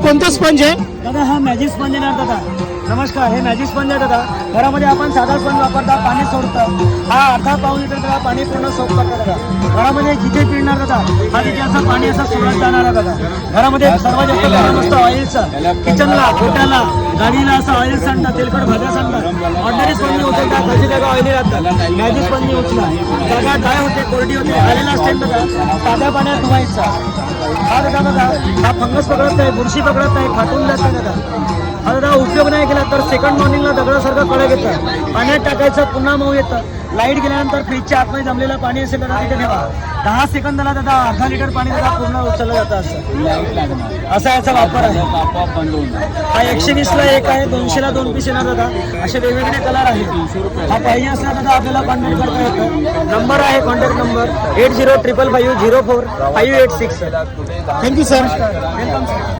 कोणतं स्पंज आहे? दादा हा मॅजिक स्पंज येणार दादा. नमस्कार, हे मॅजिक स्पंज आहे दादा. घरामध्ये आपण साधा स्पंज वापरता, पाणी सोडतं. हा अर्धा पाऊण लिटर दादा पाणी पूर्ण सोप करता दादा. घरामध्ये जिथे पिळणार दादा हा तिथे असं पाणी असं सोडत जाणार आहे दादा. घरामध्ये सर्वात जास्त गरम असतं ऑइलचं. किचनला, गोट्याला, गाडीला असं ऑइल सांडतात, तेलकट भाज्या सांडतात. ऑर्डनरी स्पंज उचलतात, त्याची जागा ऑइली राहतात. मॅजिक स्पंज उचला, जागा ड्राय होते, कोरडी होते, आलेला असते दादा. साध्या पाण्यात धुवायचा. हा दादा हा फंगस पकडत नाही, बुरशी पकडत नाही, फाटून जात नाही दादा. हा दादा उपयोग नाही केला तर सेकंड मॉर्निंगला दगडासारखं कडक येतं. पाण्यात टाकायचं, पुन्हा मऊ येतं. लाईट गेल्यानंतर फ्रीजच्या आतमध्ये जमलेलं पाणी असेल दादा तिथे ठेवा. 10 सेकंदाला दादा अर्धा लिटर पाणी दादा पूर्ण उचललं जातं. असं असा याचा वापर आहे. हा 120ला एक आहे, 200ला 2 पीस येणार दादा. असे वेगवेगळे कलर आहेत. हा पाहिजे असला दादा आपल्याला कॉन्टॅक्ट करता येतं. नंबर आहे contact number 8055504586. Thank you sir. Welcome sir.